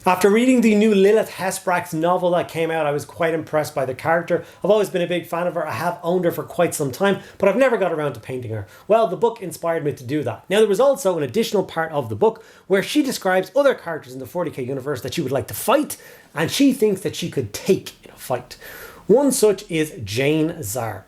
After reading the new Lelith Hesperax novel that came out, I was quite impressed by the character. I've always been a big fan of her. I have owned her for quite some time, but I've never got around to painting her. Well, the book inspired me to do that. Now, there was also an additional part of the book where she describes other characters in the 40k universe that she would like to fight, and she thinks that she could take in a fight. One such is Jain Zar.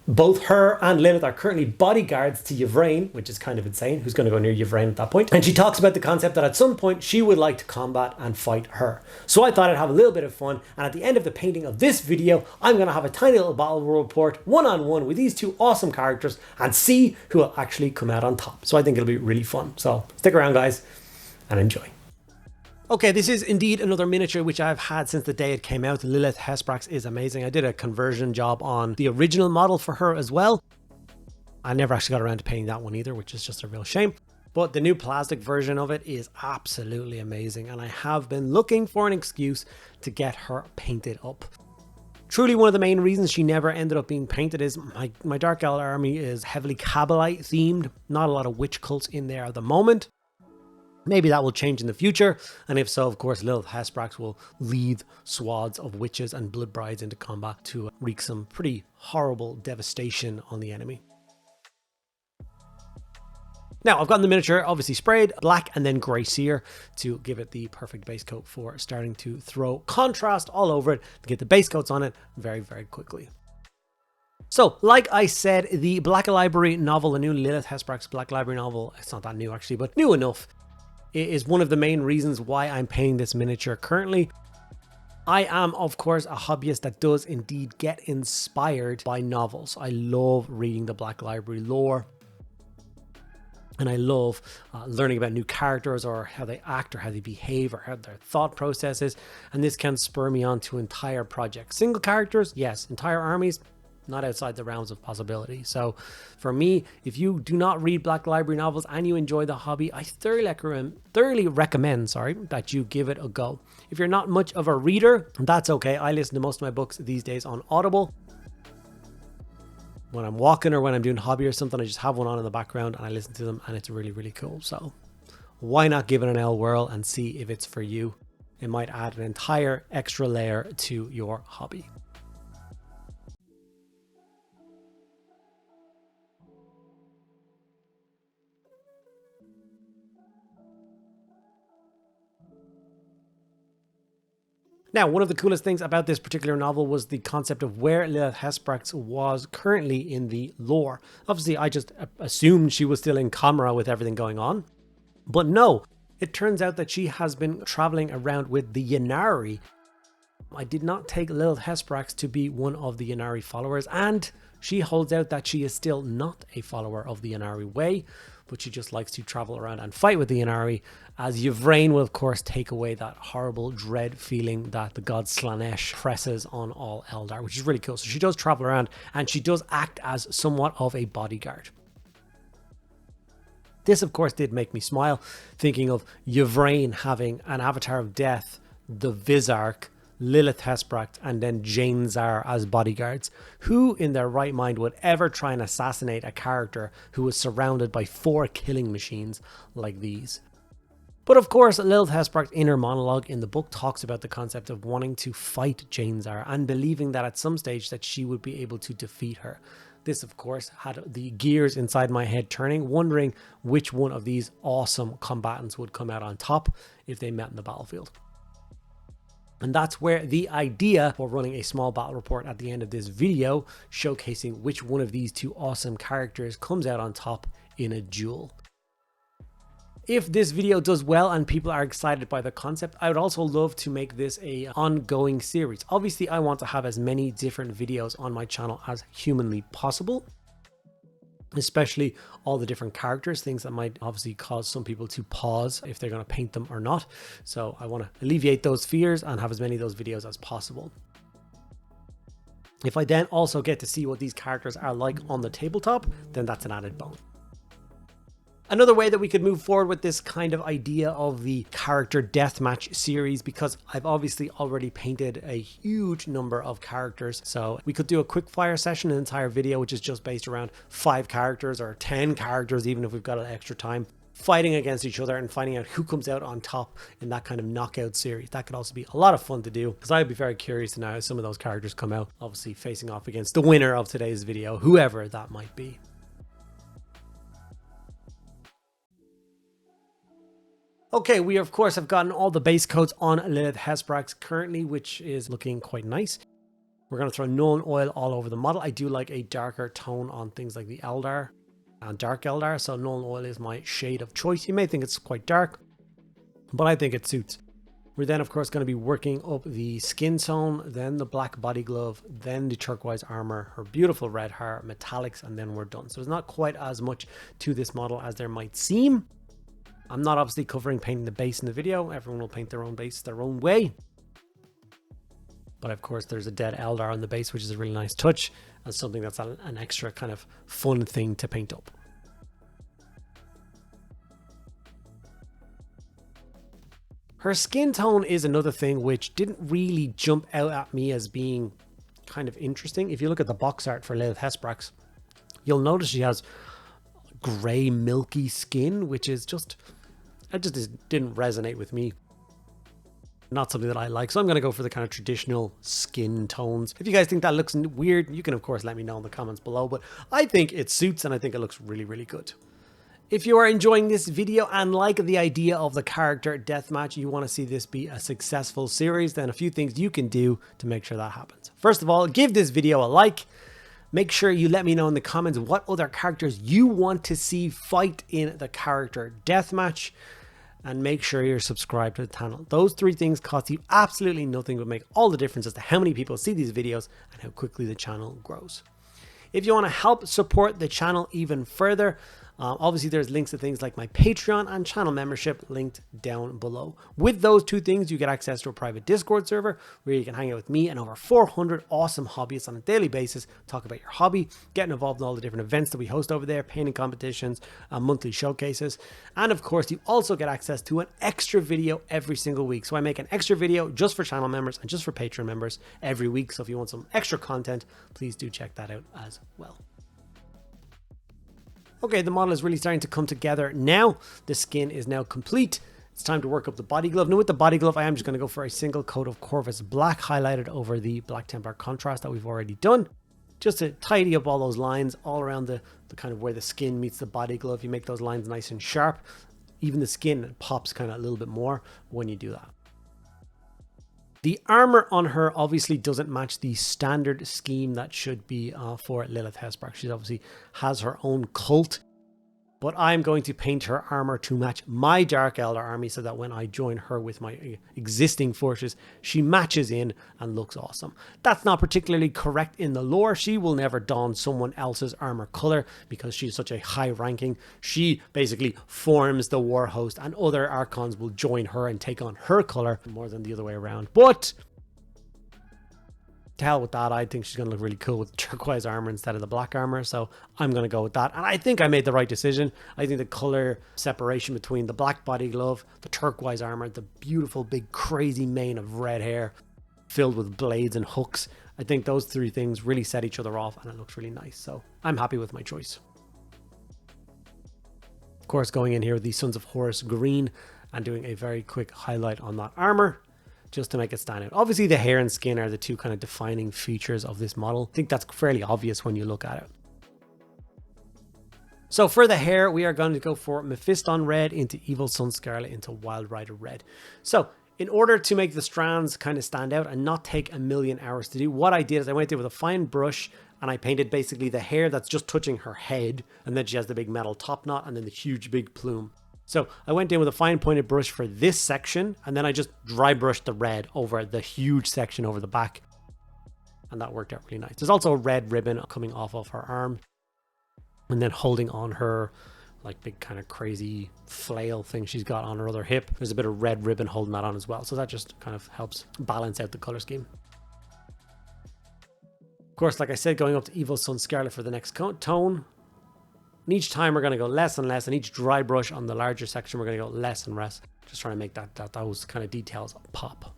Both her and Lelith are currently bodyguards to Ynnari, which is kind of insane. Who's going to go near Ynnari at that point? And she talks about the concept that at some point she would like to combat and fight her. So I thought I'd have a little bit of fun, and at the end of the painting of this video, I'm going to have a tiny little battle report one-on-one with these two awesome characters and see who will actually come out on top. So I think it'll be really fun. So stick around, guys, and enjoy. Okay, this is indeed another miniature which I've had since the day it came out. Lelith Hesperax is amazing. I did a conversion job on the original model for her as well. I never actually got around to painting that one either, which is just a real shame. But the new plastic version of it is absolutely amazing, and I have been looking for an excuse to get her painted up. Truly one of the main reasons she never ended up being painted is my Dark Elf army is heavily Kabbalite themed. Not a lot of witch cults in there at the moment. Maybe that will change in the future, and if so, of course, Lelith Hesperax will lead swaths of witches and blood brides into combat to wreak some pretty horrible devastation on the enemy. Now, I've gotten the miniature obviously sprayed black and then grey sear to give it the perfect base coat for starting to throw contrast all over it to get the base coats on it very, very quickly. So, like I said, the Black Library novel, the new Lelith Hesperax Black Library novel, it's not that new actually, but new enough. It is one of the main reasons why I'm painting this miniature currently. I am, of course, a hobbyist that does indeed get inspired by novels. I love reading the Black Library lore, and I love learning about new characters or how they act or how they behave or how their thought process is, and this can spur me on to entire projects. Single characters, yes. Entire armies, not outside the realms of possibility. So for me, if you do not read Black Library novels and you enjoy the hobby, I thoroughly recommend that you give it a go. If you're not much of a reader, that's okay. I listen to most of my books these days on Audible. When I'm walking or when I'm doing hobby or something, I just have one on in the background and I listen to them, and it's really, really cool. So why not give it an L whirl and see if it's for you? It might add an entire extra layer to your hobby. Now, one of the coolest things about this particular novel was the concept of where Lelith Hesperax was currently in the lore. Obviously, I just assumed she was still in Comra with everything going on. But no, it turns out that she has been traveling around with the Ynnari. I did not take Lelith Hesperax to be one of the Ynnari followers, and she holds out that she is still not a follower of the Ynnari way, but she just likes to travel around and fight with the Ynnari, as Ynnari will of course take away that horrible dread feeling that the god Slanesh presses on all Eldar, which is really cool. So she does travel around and she does act as somewhat of a bodyguard. This of course did make me smile, thinking of Ynnari having an avatar of death, the Visarch, Lelith Hesperax, and then Jain Zar as bodyguards. Who in their right mind would ever try and assassinate a character who was surrounded by 4 killing machines like these? But of course, Lelith Hesperax's inner monologue in the book talks about the concept of wanting to fight Jain Zar and believing that at some stage that she would be able to defeat her. This of course had the gears inside my head turning, wondering which one of these awesome combatants would come out on top if they met in the battlefield. And that's where the idea for running a small battle report at the end of this video, showcasing which one of these two awesome characters comes out on top in a duel. If this video does well and people are excited by the concept, I would also love to make this an ongoing series. Obviously, I want to have as many different videos on my channel as humanly possible, especially all the different characters, things that might obviously cause some people to pause if they're going to paint them or not. So I want to alleviate those fears and have as many of those videos as possible. If I then also get to see what these characters are like on the tabletop, then that's an added bonus. Another way that we could move forward with this kind of idea of the character deathmatch series, because I've obviously already painted a huge number of characters, so we could do a quick fire session, an entire video which is just based around 5 characters or 10 characters, even if we've got an extra time. fighting against each other and finding out who comes out on top in that kind of knockout series. That could also be a lot of fun to do, because I'd be very curious to know how some of those characters come out, obviously facing off against the winner of today's video, whoever that might be. Okay, we of course have gotten all the base coats on Lelith Hesperax currently, which is looking quite nice. We're going to throw Nuln Oil all over the model. I do like a darker tone on things like the Eldar and Dark Eldar, so Nuln Oil is my shade of choice. You may think it's quite dark, but I think it suits. We're then of course going to be working up the skin tone, then the black body glove, then the turquoise armor, her beautiful red hair, metallics, and then we're done. So there's not quite as much to this model as there might seem. I'm not obviously covering painting the base in the video. Everyone will paint their own base their own way. But of course there's a dead Eldar on the base, which is a really nice touch and something that's an extra kind of fun thing to paint up. Her skin tone is another thing which didn't really jump out at me as being kind of interesting. If you look at the box art for Lelith Hesperax, you'll notice she has grey milky skin, which is didn't resonate with me. Not something that I like, so I'm going to go for the kind of traditional skin tones. If you guys think that looks weird, you can of course let me know in the comments below, but I think it suits and I think it looks really, really good. If you are enjoying this video and like the idea of the character deathmatch, you want to see this be a successful series, then a few things you can do to make sure that happens. First of all, give this video a like. Make sure you let me know in the comments what other characters you want to see fight in the character deathmatch. And make sure you're subscribed to the channel. Those three things cost you absolutely nothing, but make all the difference as to how many people see these videos and how quickly the channel grows. If you want to help support the channel even further, obviously there's links to things like my Patreon and channel membership linked down below. With those two things, you get access to a private Discord server where you can hang out with me and over 400 awesome hobbyists on a daily basis, talk about your hobby, getting involved in all the different events that we host over there, painting competitions, monthly showcases. And of course, you also get access to an extra video every single week. So I make an extra video just for channel members and just for Patreon members every week. So if you want some extra content, please do check that out as well. Okay, the model is really starting to come together now. The skin is now complete. It's time to work up the body glove. Now with the body glove, I am just going to go for a single coat of Corvus Black highlighted over the Black Templar contrast that we've already done. Just to tidy up all those lines all around the kind of where the skin meets the body glove. You make those lines nice and sharp. Even the skin pops kind of a little bit more when you do that. The armor on her obviously doesn't match the standard scheme that should be for Lelith Hesperax. She obviously has her own cult, but I'm going to paint her armor to match my Dark Eldar army so that when I join her with my existing forces, she matches in and looks awesome. That's not particularly correct in the lore. She will never don someone else's armor color because she's such a high ranking. She basically forms the war host and other archons will join her and take on her color more than the other way around. But to hell with that, I think she's going to look really cool with turquoise armor instead of the black armor, so I'm going to go with that. And I think I made the right decision. I think the color separation between the black body glove, the turquoise armor, the beautiful big crazy mane of red hair filled with blades and hooks, I think those three things really set each other off and it looks really nice, so I'm happy with my choice. Of course, going in here with the Sons of Horus green and doing a very quick highlight on that armor, just to make it stand out. Obviously the hair and skin are the two kind of defining features of this model. I think that's fairly obvious when you look at it. So for the hair, we are going to go for Mephiston red into Evil Sun Scarlet into Wild Rider red. So in order to make the strands kind of stand out and not take a million hours to do, what I did is I went in with a fine brush and I painted basically the hair that's just touching her head, and then she has the big metal top knot and then the huge big plume. So I went in with a fine pointed brush for this section, and then I just dry brushed the red over the huge section over the back. And that worked out really nice. There's also a red ribbon coming off of her arm, and then holding on her like big kind of crazy flail thing she's got on her other hip. There's a bit of red ribbon holding that on as well. So that just kind of helps balance out the color scheme. Of course, like I said, going up to Evil Sun Scarlet for the next tone. And each time we're going to go less and less, and each dry brush on the larger section we're going to go less and less, just trying to make those kind of details pop.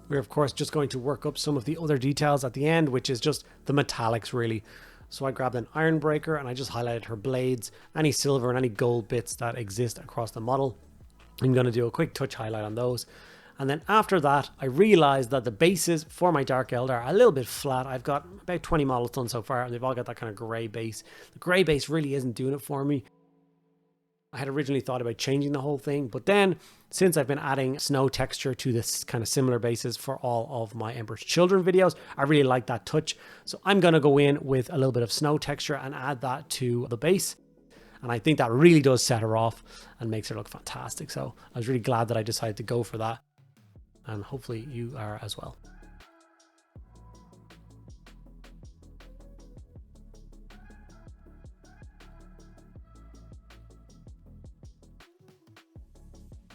We're of course just going to work up some of the other details at the end, which is just the metallics really. So I grabbed an iron breaker and I just highlighted her blades, any silver and any gold bits that exist across the model. I'm going to do a quick touch highlight on those. And then after that, I realized that the bases for my Dark Eldar are a little bit flat. I've got about 20 models done so far, and they've all got that kind of gray base. The gray base really isn't doing it for me. I had originally thought about changing the whole thing, but then since I've been adding snow texture to this kind of similar bases for all of my Emperor's Children videos, I really like that touch. So I'm going to go in with a little bit of snow texture and add that to the base. And I think that really does set her off and makes her look fantastic. So I was really glad that I decided to go for that. And hopefully you are as well.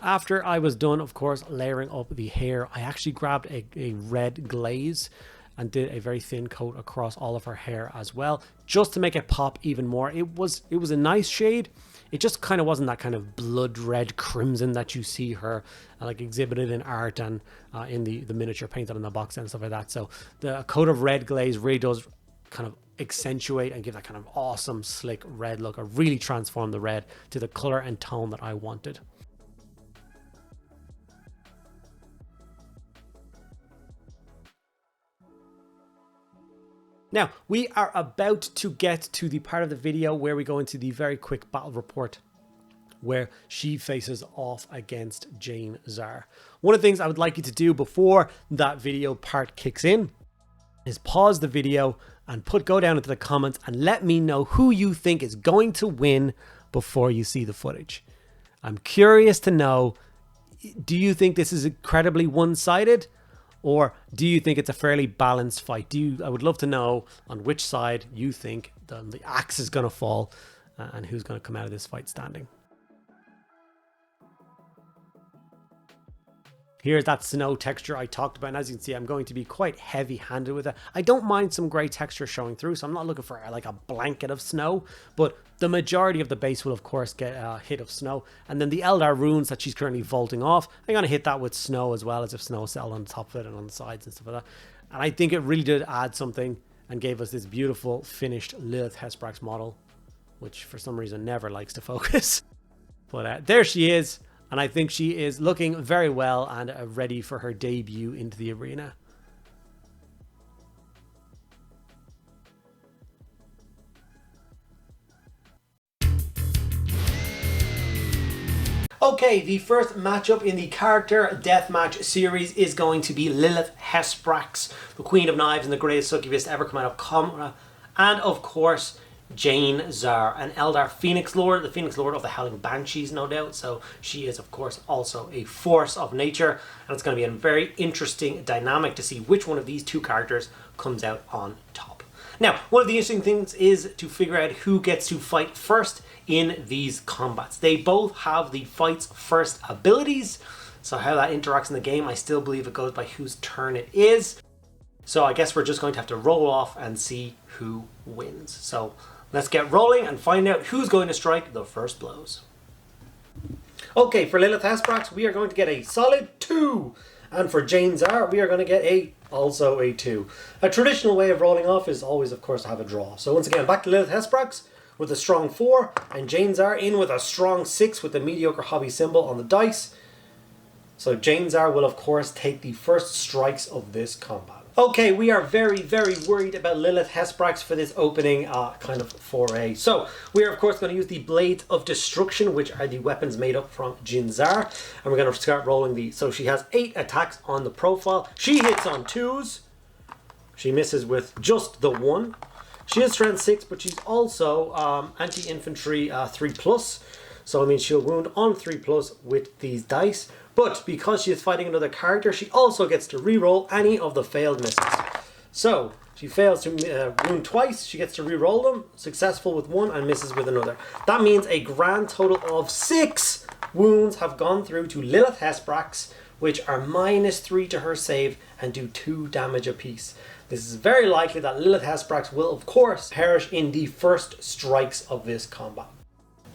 After I was done, of course, layering up the hair, I actually grabbed a red glaze and did a very thin coat across all of her hair as well, just to make it pop even more. It was a nice shade. It just kind of wasn't that kind of blood red crimson that you see her like exhibited in art and in the miniature painted on the box and stuff like that. So the coat of red glaze really does kind of accentuate and give that kind of awesome slick red look, or really transform the red to the color and tone that I wanted. Now, we are about to get to the part of the video where we go into the very quick battle report, where she faces off against Jain Zar. One of the things I would like you to do before that video part kicks in is pause the video and go down into the comments and let me know who you think is going to win before you see the footage. I'm curious to know, do you think this is incredibly one-sided? Or do you think it's a fairly balanced fight? I would love to know on which side you think the axe is going to fall and who's going to come out of this fight standing. Here's that snow texture I talked about. And as you can see, I'm going to be quite heavy-handed with it. I don't mind some grey texture showing through, so I'm not looking for like a blanket of snow. But the majority of the base will, of course, get a hit of snow. And then the Eldar runes that she's currently vaulting off, I'm going to hit that with snow as well, as if snow settled on top of it and on the sides and stuff like that. And I think it really did add something and gave us this beautiful finished Lelith Hesperax model, which for some reason never likes to focus. But there she is. And I think she is looking very well and ready for her debut into the arena. Okay, the first matchup in the character deathmatch series is going to be Lelith Hesperax, the Queen of Knives and the greatest succubus to ever come out of Comra, and of course Jain Zar, an Eldar Phoenix Lord, the Phoenix Lord of the Howling Banshees, no doubt. So she is, of course, also a force of nature, and it's going to be a very interesting dynamic to see which one of these two characters comes out on top. Now, one of the interesting things is to figure out who gets to fight first in these combats. They both have the fights first abilities, so how that interacts in the game, I still believe it goes by whose turn it is. So I guess we're just going to have to roll off and see who wins. So let's get rolling and find out who's going to strike the first blows. Okay, for Lelith Hesperax, we are going to get a solid 2. And for Jain Zar, we are going to get also a 2. A traditional way of rolling off is always, of course, to have a draw. So once again, back to Lelith Hesperax with a strong 4. And Jain Zar in with a strong 6 with the Mediocre Hobby symbol on the dice. So Jain Zar will, of course, take the first strikes of this combat. Okay, we are very, very worried about Lelith Hesperax for this opening kind of foray. So, we are of course going to use the Blades of Destruction, which are the weapons made up from Jain Zar. And we're going to start rolling these. So she has 8 attacks on the profile. She hits on 2s. She misses with just the 1. She has strength 6, but she's also anti-infantry 3+. So, I mean, she'll wound on 3+ with these dice. But because she is fighting another character, she also gets to reroll any of the failed misses. So, she fails to wound twice, she gets to reroll them, successful with 1 and misses with another. That means a grand total of 6 wounds have gone through to Lelith Hesperax, which are -3 to her save and do 2 damage apiece. This is very likely that Lelith Hesperax will, of course, perish in the first strikes of this combat.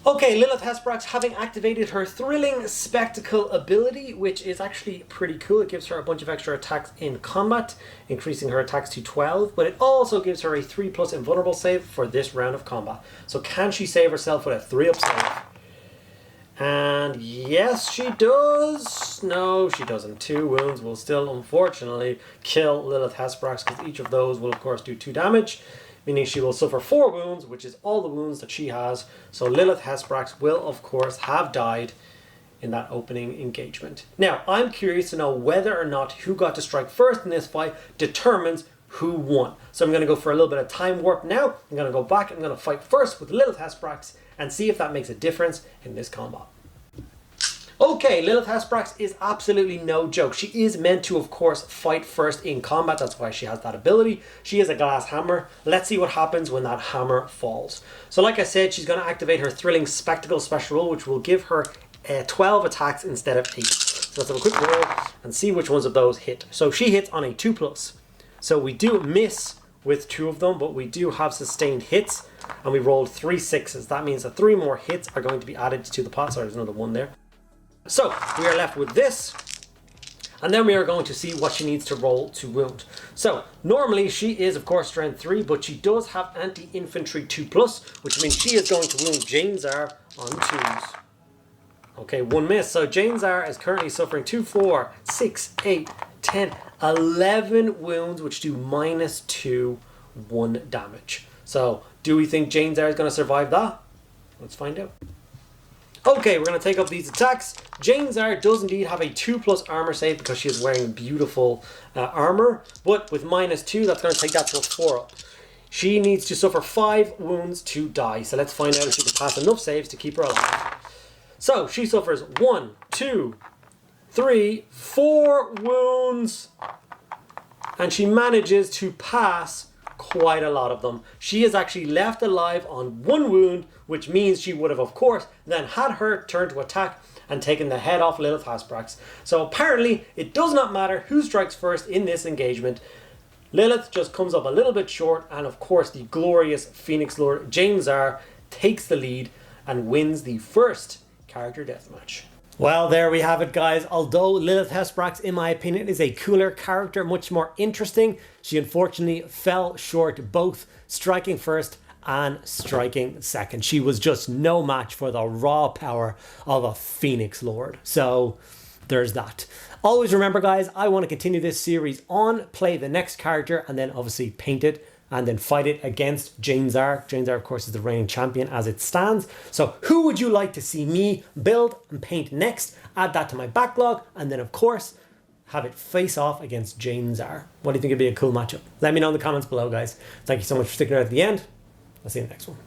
Okay, Lelith Hesperax having activated her Thrilling Spectacle ability, which is actually pretty cool. It gives her a bunch of extra attacks in combat, increasing her attacks to 12, but it also gives her a 3+ invulnerable save for this round of combat. So can she save herself with a 3-up save? And yes, she does. No, she doesn't. 2 wounds will still, unfortunately, kill Lelith Hesperax, because each of those will, of course, do 2 damage. Meaning she will suffer 4 wounds, which is all the wounds that she has. So Lelith Hesperax will, of course, have died in that opening engagement. Now, I'm curious to know whether or not who got to strike first in this fight determines who won. So I'm going to go for a little bit of time warp now. I'm going to go back. I'm going to fight first with Lelith Hesperax and see if that makes a difference in this combat. Okay, Lelith Hesperax is absolutely no joke. She is meant to, of course, fight first in combat. That's why she has that ability. She is a glass hammer. Let's see what happens when that hammer falls. So like I said, she's going to activate her Thrilling Spectacle special rule, which will give her 12 attacks instead of 8. So let's have a quick roll and see which ones of those hit. So she hits on a 2+. So we do miss with 2 of them, but we do have sustained hits. And we rolled 3 6s. That means that 3 more hits are going to be added to the pot. Sorry, there's another 1 there. So we are left with this, and then we are going to see what she needs to roll to wound. So normally she is, of course, strength 3, but she does have anti-infantry 2+, which means she is going to wound Jain Zar on 2s. Okay, 1 miss. So Jain Zar is currently suffering 2, 4, 6, 8, 10, 11 wounds, which do -2, 1 damage. So do we think Jain Zar is going to survive that? Let's find out. Okay, we're going to take up these attacks. Jain Zar does indeed have a 2+ armor save because she is wearing beautiful armor, but with -2, that's going to take that to a 4-up. She needs to suffer 5 wounds to die, so let's find out if she can pass enough saves to keep her alive. So she suffers 1, 2, 3, 4 wounds, and she manages to pass quite a lot of them. She is actually left alive on 1 wound, which means she would have, of course, then had her turn to attack and taken the head off Lelith Hesperax. So apparently, it does not matter who strikes first in this engagement. Lelith just comes up a little bit short, and of course, the glorious Phoenix Lord Jain Zar takes the lead and wins the first character deathmatch. Well, there we have it, guys. Although Lelith Hesperax, in my opinion, is a cooler character, much more interesting, she unfortunately fell short both striking first and striking second. She was just no match for the raw power of a Phoenix Lord. So there's that. Always remember, guys, I want to continue this series on, play the next character, and then obviously paint it and then fight it against Jain Zar. Jain Zar, of course, is the reigning champion as it stands. So who would you like to see me build and paint next? Add that to my backlog, and then, of course, have it face off against Jain Zar. What do you think would be a cool matchup? Let me know in the comments below, guys. Thank you so much for sticking around at the end. I'll see you in the next one.